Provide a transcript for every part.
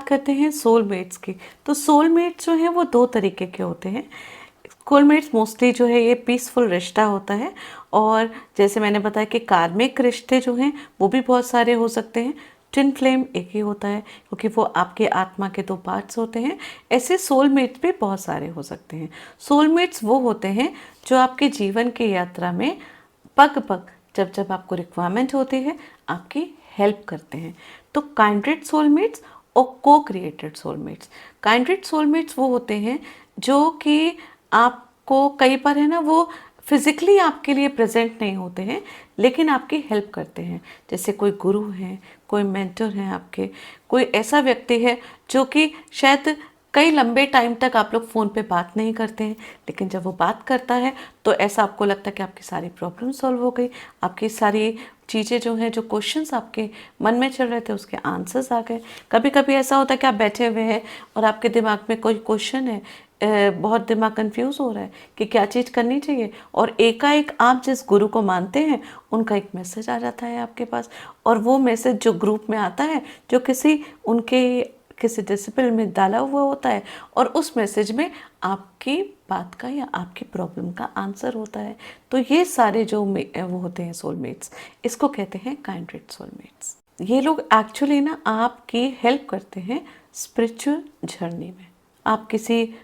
करते हैं सोलमेट्स की। तो सोलमेट्स जो हैं वो दो तरीके के होते हैं। सोलमेट्स मोस्टली जो है ये पीसफुल रिश्ता होता है, और जैसे मैंने बताया कि कार्मिक रिश्ते जो हैं वो भी बहुत सारे हो सकते हैं। ट्विन फ्लेम एक ही होता है क्योंकि वो आपके आत्मा के दो पार्ट्स होते हैं। ऐसे सोलमेट्स भी बहुत सारे हो सकते हैं। सोलमेट्स वो होते हैं जो आपके जीवन की यात्रा में पग पग जब जब आपको रिक्वायरमेंट होती है आपकी हेल्प करते हैं। तो काइंड्रेड सोलमेट्स और को क्रिएटेड सोलमेट्स। काइंड्रेड सोलमेट्स वो होते हैं जो कि आपको कई बार है ना वो फिजिकली आपके लिए प्रेजेंट नहीं होते हैं लेकिन आपकी हेल्प करते हैं। जैसे कोई गुरु हैं, कोई मेंटर हैं आपके, कोई ऐसा व्यक्ति है जो कि शायद कई लंबे टाइम तक आप लोग फ़ोन पे बात नहीं करते हैं, लेकिन जब वो बात करता है तो ऐसा आपको लगता है कि आपकी सारी प्रॉब्लम सॉल्व हो गई, आपकी सारी चीज़ें जो हैं, जो क्वेश्चंस आपके मन में चल रहे थे उसके आंसर्स आ गए। कभी कभी ऐसा होता है कि आप बैठे हुए हैं और आपके दिमाग में कोई क्वेश्चन है, बहुत दिमाग कंफ्यूज हो रहा है कि क्या चीज़ करनी चाहिए, और एकाएक आप जिस गुरु को मानते हैं उनका एक मैसेज आ जाता है आपके पास, और वो मैसेज जो ग्रुप में आता है, जो किसी डिसिप्लिन में डाला हुआ होता है, और उस मैसेज में आपकी बात का या आपकी प्रॉब्लम का आंसर होता है। तो ये सारे जो वो होते हैं सोलमेट्स, इसको कहते हैं काइंड्रेड सोलमेट्स। ये लोग एक्चुअली ना आपकी हेल्प करते हैं स्पिरिचुअल जर्नी में। आप किसी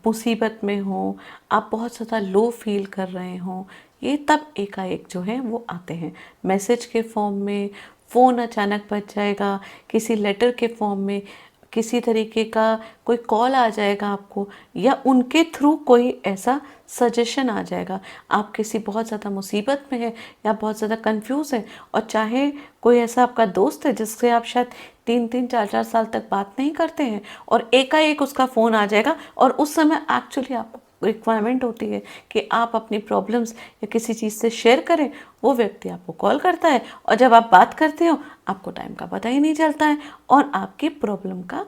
मुसीबत में हो, आप बहुत ज़्यादा लो फील कर रहे हो, ये तब एकाएक जो है वो आते हैं मैसेज के फॉर्म में। फ़ोन अचानक बज जाएगा, किसी लेटर के फॉर्म में, किसी तरीके का कोई कॉल आ जाएगा आपको, या उनके थ्रू कोई ऐसा सजेशन आ जाएगा। आप किसी बहुत ज़्यादा मुसीबत में हैं या बहुत ज़्यादा कंफ्यूज हैं, और चाहे कोई ऐसा आपका दोस्त है जिससे आप शायद 3-3 4-4 साल तक बात नहीं करते हैं, और एकाएक उसका फ़ोन आ जाएगा, और उस समय एक्चुअली आपको रिक्वायरमेंट होती है कि आप अपनी प्रॉब्लम्स या किसी चीज़ से शेयर करें, वो व्यक्ति आपको कॉल करता है, और जब आप बात करते हो आपको टाइम का पता ही नहीं चलता है, और आपकी प्रॉब्लम का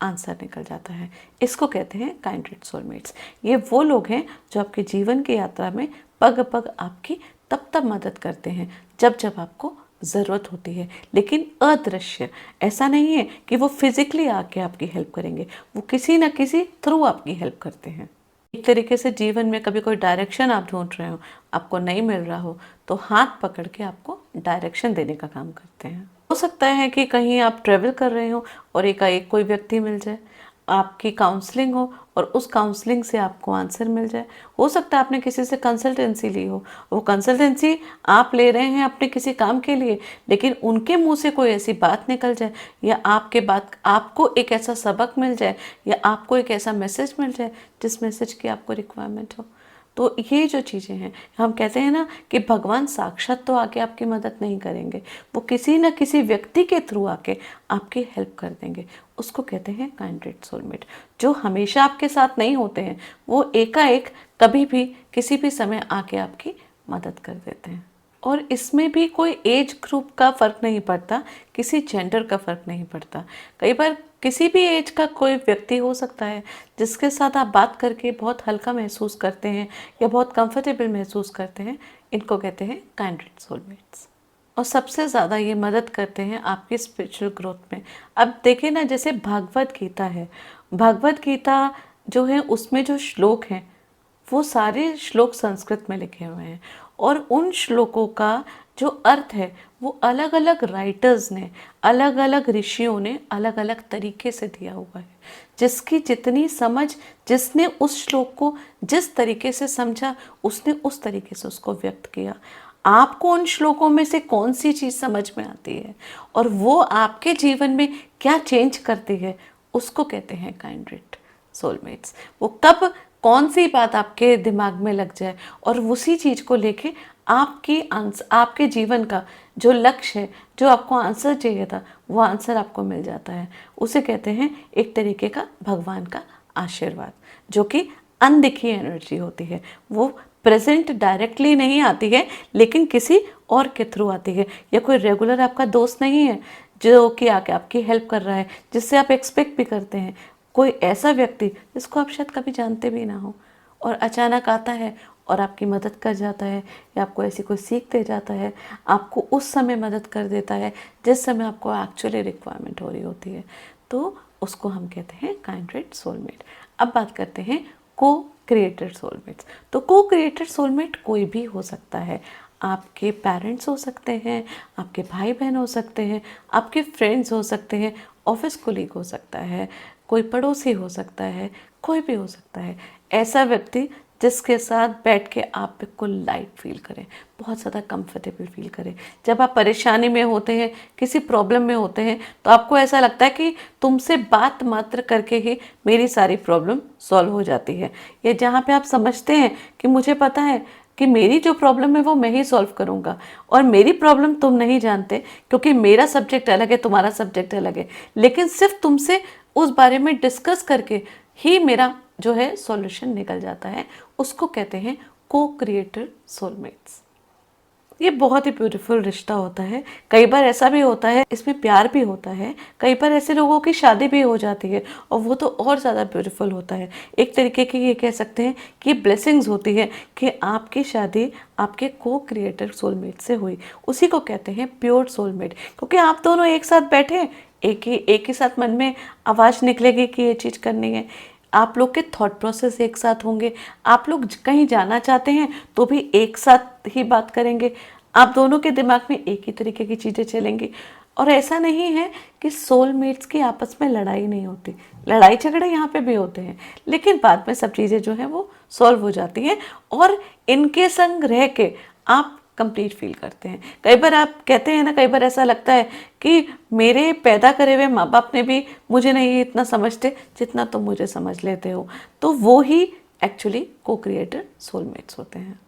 आंसर निकल जाता है। इसको कहते हैं काइंड्रेड सोलमेट्स। ये वो लोग हैं जो आपके जीवन की यात्रा में पग पग आपकी तब तब मदद करते हैं जब जब आपको ज़रूरत होती है, लेकिन अदृश्य। ऐसा नहीं है कि वो फिजिकली आके आपकी हेल्प करेंगे, वो किसी न किसी थ्रू आपकी हेल्प करते हैं। एक तरीके से जीवन में कभी कोई डायरेक्शन आप ढूंढ रहे हो, आपको नहीं मिल रहा हो, तो हाथ पकड़ के आपको डायरेक्शन देने का काम करते हैं। हो सकता है कि कहीं आप ट्रेवल कर रहे हो और एकाएक कोई व्यक्ति मिल जाए, आपकी काउंसलिंग हो और उस काउंसलिंग से आपको आंसर मिल जाए। हो सकता है आपने किसी से कंसल्टेंसी ली हो, वो कंसल्टेंसी आप ले रहे हैं अपने किसी काम के लिए, लेकिन उनके मुंह से कोई ऐसी बात निकल जाए, या आपको एक ऐसा सबक मिल जाए, या आपको एक ऐसा मैसेज मिल जाए जिस मैसेज की आपको रिक्वायरमेंट हो। तो ये जो चीज़ें हैं, हम कहते हैं ना कि भगवान साक्षात तो आके आपकी मदद नहीं करेंगे, वो किसी न किसी व्यक्ति के थ्रू आके आपकी हेल्प कर देंगे। उसको कहते हैं काइंड्रेड सोलमेट। जो हमेशा आपके साथ नहीं होते हैं, वो एकाएक कभी भी किसी भी समय आके आपकी मदद कर देते हैं। और इसमें भी कोई एज ग्रुप का फ़र्क नहीं पड़ता, किसी जेंडर का फ़र्क नहीं पड़ता। कई बार किसी भी एज का कोई व्यक्ति हो सकता है जिसके साथ आप बात करके बहुत हल्का महसूस करते हैं या बहुत कंफर्टेबल महसूस करते हैं। इनको कहते हैं काइंड्रेड सोलमेट्स, और सबसे ज़्यादा ये मदद करते हैं आपकी स्पिरिचुअल ग्रोथ में। अब देखिए ना, जैसे भागवत गीता है, भागवत गीता जो है उसमें जो श्लोक हैं वो सारे श्लोक संस्कृत में लिखे हुए हैं, और उन श्लोकों का जो अर्थ है वो अलग अलग राइटर्स ने, अलग अलग ऋषियों ने अलग अलग तरीके से दिया हुआ है। जिसकी जितनी समझ, जिसने उस श्लोक को जिस तरीके से समझा, उसने उस तरीके से उसको व्यक्त किया। आपको उन श्लोकों में से कौन सी चीज़ समझ में आती है और वो आपके जीवन में क्या चेंज करती है, उसको कहते हैं काइंड्रेड सोलमेट्स। वो कब कौन सी बात आपके दिमाग में लग जाए और उसी चीज़ को लेके आपके जीवन का जो लक्ष्य है, जो आपको आंसर चाहिए था, वो आंसर आपको मिल जाता है। उसे कहते हैं एक तरीके का भगवान का आशीर्वाद, जो कि अनदिखी एनर्जी होती है। वो प्रेजेंट डायरेक्टली नहीं आती है, लेकिन किसी और के थ्रू आती है, या कोई रेगुलर आपका दोस्त नहीं है जो कि आके आपकी हेल्प कर रहा है, जिससे आप एक्सपेक्ट भी करते हैं। कोई ऐसा व्यक्ति जिसको आप शायद कभी जानते भी ना हो, और अचानक आता है और आपकी मदद कर जाता है, या आपको ऐसी कोई सीख दे जाता है, आपको उस समय मदद कर देता है जिस समय आपको एक्चुअली रिक्वायरमेंट हो रही होती है। तो उसको हम कहते हैं काइंडेड सोलमेट। अब बात करते हैं को क्रिएटेड सोलमेट्स। तो को क्रिएटेड सोलमेट कोई भी हो सकता है। आपके पेरेंट्स हो सकते हैं, आपके भाई बहन हो सकते हैं, आपके फ्रेंड्स हो सकते हैं, ऑफिस कोलीग हो सकता है, कोई पड़ोसी हो सकता है, कोई भी हो सकता है। ऐसा व्यक्ति जिसके साथ बैठ के आप बिल्कुल लाइट फील करें, बहुत ज़्यादा कंफर्टेबल फील करें। जब आप परेशानी में होते हैं, किसी प्रॉब्लम में होते हैं, तो आपको ऐसा लगता है कि तुमसे बात मात्र करके ही मेरी सारी प्रॉब्लम सॉल्व हो जाती है। या जहाँ पे आप समझते हैं कि मुझे पता है कि मेरी जो प्रॉब्लम है वो मैं ही सॉल्व करूँगा, और मेरी प्रॉब्लम तुम नहीं जानते क्योंकि मेरा सब्जेक्ट अलग है, तुम्हारा सब्जेक्ट अलग है, लेकिन सिर्फ तुमसे उस बारे में डिस्कस करके ही मेरा जो है सॉल्यूशन निकल जाता है। उसको कहते हैं को क्रिएटेड सोलमेट्स। ये बहुत ही ब्यूटीफुल रिश्ता होता है। कई बार ऐसा भी होता है, इसमें प्यार भी होता है, कई बार ऐसे लोगों की शादी भी हो जाती है और वो तो और ज़्यादा ब्यूटीफुल होता है। एक तरीके की ये कह सकते हैं कि ब्लेसिंग्स होती है कि आपकी शादी आपके को क्रिएटेड सोलमेट से हुई। उसी को कहते हैं प्योर सोलमेट, क्योंकि आप दोनों एक साथ बैठे, एक ही साथ मन में आवाज़ निकलेगी कि ये चीज़ करनी है। आप लोग के थॉट प्रोसेस एक साथ होंगे, आप लोग कहीं जाना चाहते हैं तो भी एक साथ ही बात करेंगे, आप दोनों के दिमाग में एक ही तरीके की चीज़ें चलेंगी। और ऐसा नहीं है कि सोलमेट्स की आपस में लड़ाई नहीं होती, लड़ाई झगड़े यहाँ पे भी होते हैं, लेकिन बाद में सब चीज़ें जो हैं वो सॉल्व हो जाती हैं और इनके संग रह के आप कंप्लीट फील करते हैं। कई बार आप कहते हैं ना, कई बार ऐसा लगता है कि मेरे पैदा करे हुए माँ बाप ने भी मुझे नहीं इतना समझते जितना तुम मुझे समझ लेते हो। तो वो ही एक्चुअली को क्रिएटेड सोलमेट्स होते हैं।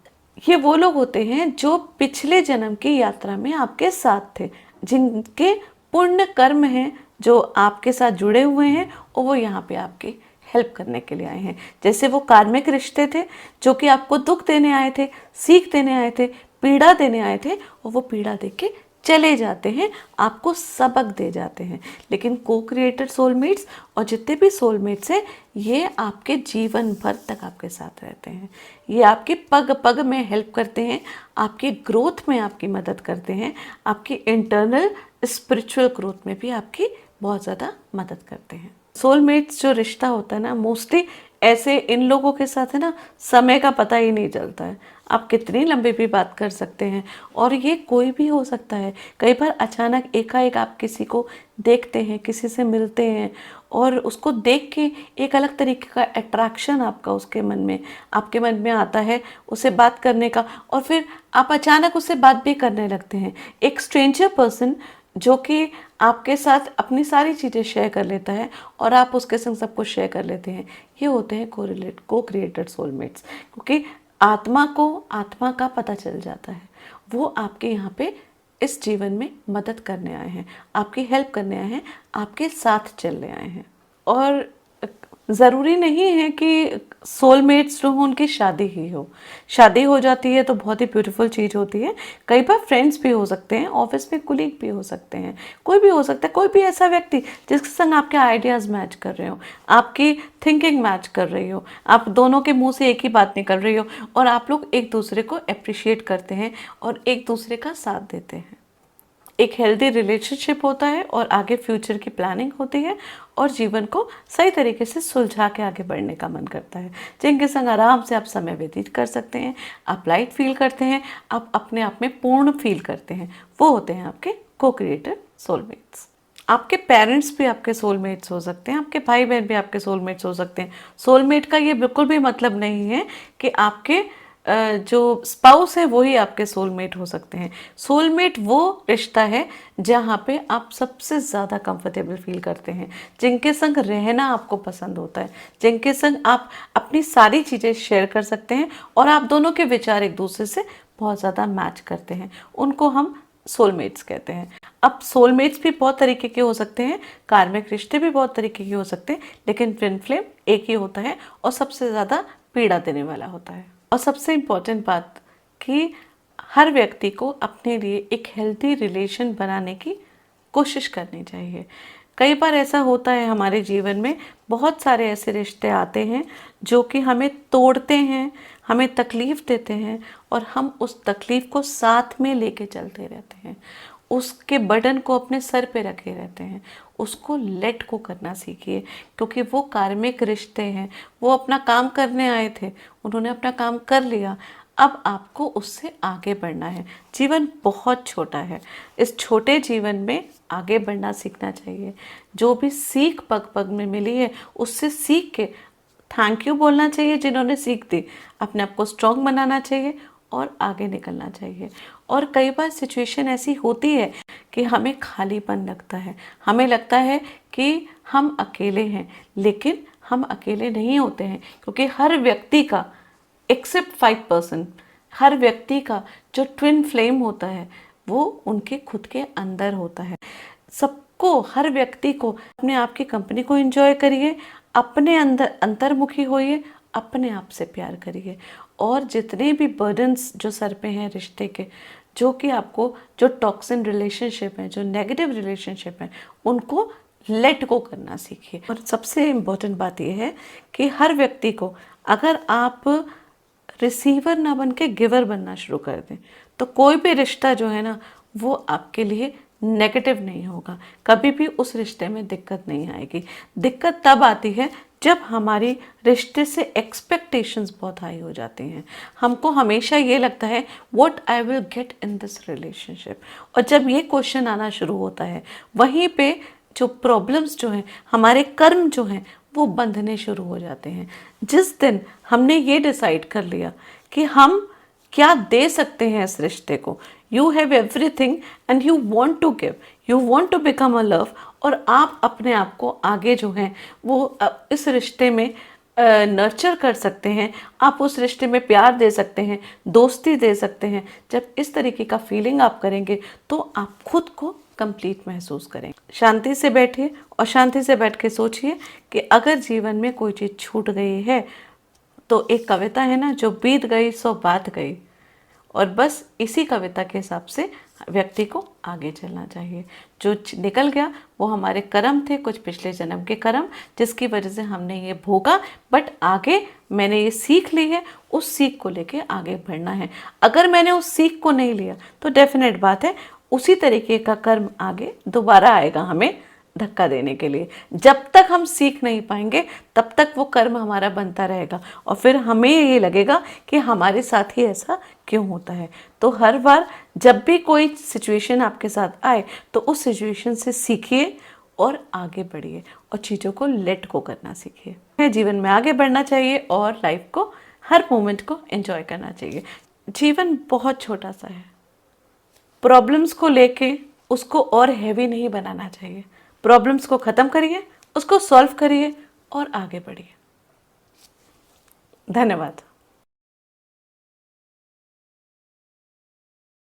ये वो लोग होते हैं जो पिछले जन्म की यात्रा में आपके साथ थे, जिनके पुण्य कर्म हैं जो आपके साथ जुड़े हुए हैं और वो यहाँ पे आपकी हेल्प करने के लिए आए हैं। जैसे वो कार्मिक रिश्ते थे जो कि आपको दुख देने आए थे, सीख देने आए थे, पीड़ा देने आए थे, और वो पीड़ा दे के चले जाते हैं, आपको सबक दे जाते हैं। लेकिन को क्रिएटेड सोलमेट्स और जितने भी सोलमेट्स हैं, ये आपके जीवन भर तक आपके साथ रहते हैं। ये आपके पग पग में हेल्प करते हैं, आपकी ग्रोथ में आपकी मदद करते हैं, आपकी इंटरनल स्पिरिचुअल ग्रोथ में भी आपकी बहुत ज़्यादा मदद करते हैं। सोलमेट्स जो रिश्ता होता है ना, मोस्टली ऐसे इन लोगों के साथ है ना, समय का पता ही नहीं चलता है। आप कितनी लंबी भी बात कर सकते हैं, और ये कोई भी हो सकता है। कई बार अचानक एकाएक आप किसी को देखते हैं, किसी से मिलते हैं, और उसको देख के एक अलग तरीके का अट्रैक्शन आपका उसके मन में, आपके मन में आता है उससे बात करने का, और फिर आप अचानक उससे बात भी करने लगते हैं। एक स्ट्रेंजर पर्सन जो कि आपके साथ अपनी सारी चीज़ें शेयर कर लेता है और आप उसके संग सब कुछ शेयर कर लेते हैं, ये होते हैं को क्रिएटेड सोलमेट्स। क्योंकि आत्मा को आत्मा का पता चल जाता है, वो आपके यहाँ पे इस जीवन में मदद करने आए हैं, आपकी हेल्प करने आए हैं, आपके साथ चलने आए हैं। और ज़रूरी नहीं है कि सोलमेट्स जो हो उनकी शादी ही हो। शादी हो जाती है तो बहुत ही ब्यूटीफुल चीज़ होती है। कई बार फ्रेंड्स भी हो सकते हैं, ऑफिस में कुलीग भी हो सकते हैं, कोई भी हो सकता है, कोई भी ऐसा व्यक्ति जिसके संग आपके आइडियाज़ मैच कर रहे हो, आपकी थिंकिंग मैच कर रही हो, आप दोनों के मुंह से एक ही बात निकल रही हो, और आप लोग एक दूसरे को अप्रिशिएट करते हैं और एक दूसरे का साथ देते हैं। एक हेल्दी रिलेशनशिप होता है और आगे फ्यूचर की प्लानिंग होती है, और जीवन को सही तरीके से सुलझा के आगे बढ़ने का मन करता है। जिनके संग आराम से आप समय व्यतीत कर सकते हैं, आप लाइट फील करते हैं, आप अपने आप में पूर्ण फील करते हैं, वो होते हैं आपके को क्रिएटेड सोलमेट्स। आपके पेरेंट्स भी आपके सोलमेट्स हो सकते हैं, आपके भाई बहन भी आपके सोलमेट्स हो सकते हैं। सोलमेट का ये बिल्कुल भी मतलब नहीं है कि आपके जो स्पाउस है वही आपके सोलमेट हो सकते हैं। सोलमेट वो रिश्ता है जहाँ पे आप सबसे ज़्यादा कंफर्टेबल फील करते हैं, जिनके संग रहना आपको पसंद होता है, जिनके संग आप अपनी सारी चीज़ें शेयर कर सकते हैं और आप दोनों के विचार एक दूसरे से बहुत ज़्यादा मैच करते हैं, उनको हम सोलमेट्स कहते हैं। अब सोलमेट्स भी बहुत तरीके के हो सकते हैं, कार्मिक रिश्ते भी बहुत तरीके के हो सकते हैं, लेकिन ट्विन फ्लेम एक ही होता है और सबसे ज़्यादा पीड़ा देने वाला होता है। और सबसे इम्पोर्टेंट बात कि हर व्यक्ति को अपने लिए एक हेल्दी रिलेशन बनाने की कोशिश करनी चाहिए। कई बार ऐसा होता है हमारे जीवन में, बहुत सारे ऐसे रिश्ते आते हैं जो कि हमें तोड़ते हैं, हमें तकलीफ़ देते हैं, और हम उस तकलीफ़ को साथ में लेके चलते रहते हैं। उसके बर्डन को अपने सर पे रखे रहते हैं। उसको लेट को करना सीखिए, क्योंकि वो कार्मिक रिश्ते हैं। वो अपना काम करने आए थे, उन्होंने अपना काम कर लिया, अब आपको उससे आगे बढ़ना है। जीवन बहुत छोटा है, इस छोटे जीवन में आगे बढ़ना सीखना चाहिए। जो भी सीख पग पग में मिली है उससे सीख के थैंक यू बोलना चाहिए जिन्होंने सीख दी, अपने आप को स्ट्रॉन्ग बनाना चाहिए और आगे निकलना चाहिए। और कई बार सिचुएशन ऐसी होती है कि हमें खालीपन लगता है, हमें लगता है कि हम अकेले हैं, लेकिन हम अकेले नहीं होते हैं, क्योंकि हर व्यक्ति का एक्सेप्ट 5%, हर व्यक्ति का जो ट्विन फ्लेम होता है वो उनके खुद के अंदर होता है। सबको, हर व्यक्ति को अपने आप की कंपनी को एंजॉय करिए, अपने अंदर अंतर्मुखी होइए, अपने आप से प्यार करिए। और जितने भी बर्डन्स जो सर पे हैं रिश्ते के, जो कि आपको, जो टॉक्सिन रिलेशनशिप है, जो नेगेटिव रिलेशनशिप है, उनको लेट गो करना सीखिए। और सबसे इम्पोर्टेंट बात यह है कि हर व्यक्ति को, अगर आप रिसीवर ना बन के गिवर बनना शुरू कर दें, तो कोई भी रिश्ता जो है ना वो आपके लिए नेगेटिव नहीं होगा। कभी भी उस रिश्ते में दिक्कत नहीं आएगी। दिक्कत तब आती है जब हमारी रिश्ते से एक्सपेक्टेशंस बहुत हाई हो जाती हैं। हमको हमेशा ये लगता है what I will get in this relationship, और जब ये क्वेश्चन आना शुरू होता है, वहीं पे जो प्रॉब्लम्स जो हैं, हमारे कर्म जो हैं, वो बंधने शुरू हो जाते हैं। जिस दिन हमने ये डिसाइड कर लिया कि हम क्या दे सकते हैं इस रिश्ते को, you have everything and you want to give, you want to become a love, और आप अपने आप को आगे जो हैं वो इस रिश्ते में नर्चर कर सकते हैं, आप उस रिश्ते में प्यार दे सकते हैं, दोस्ती दे सकते हैं। जब इस तरीके का फीलिंग आप करेंगे तो आप खुद को कंप्लीट महसूस करेंगे। शांति से बैठिए और शांति से बैठ के सोचिए कि अगर जीवन में कोई चीज़ छूट गई है, तो एक कविता है ना, जो बीत गई सो बात गई, और बस इसी कविता के हिसाब से व्यक्ति को आगे चलना चाहिए। जो निकल गया वो हमारे कर्म थे, कुछ पिछले जन्म के कर्म, जिसकी वजह से हमने ये भोगा, बट आगे मैंने ये सीख ली है, उस सीख को लेके आगे बढ़ना है। अगर मैंने उस सीख को नहीं लिया तो डेफिनेट बात है उसी तरीके का कर्म आगे दोबारा आएगा हमें धक्का देने के लिए। जब तक हम सीख नहीं पाएंगे तब तक वो कर्म हमारा बनता रहेगा, और फिर हमें ये लगेगा कि हमारे साथ ही ऐसा क्यों होता है। तो हर बार जब भी कोई सिचुएशन आपके साथ आए तो उस सिचुएशन से सीखिए और आगे बढ़िए, और चीज़ों को लेट को करना सीखिए। जीवन में आगे बढ़ना चाहिए और लाइफ को, हर मोमेंट को एंजॉय करना चाहिए। जीवन बहुत छोटा सा है, प्रॉब्लम्स को लेके उसको और हैवी नहीं बनाना चाहिए। प्रॉब्लम्स को ख़त्म करिए, उसको सॉल्व करिए और आगे बढ़िए। धन्यवाद।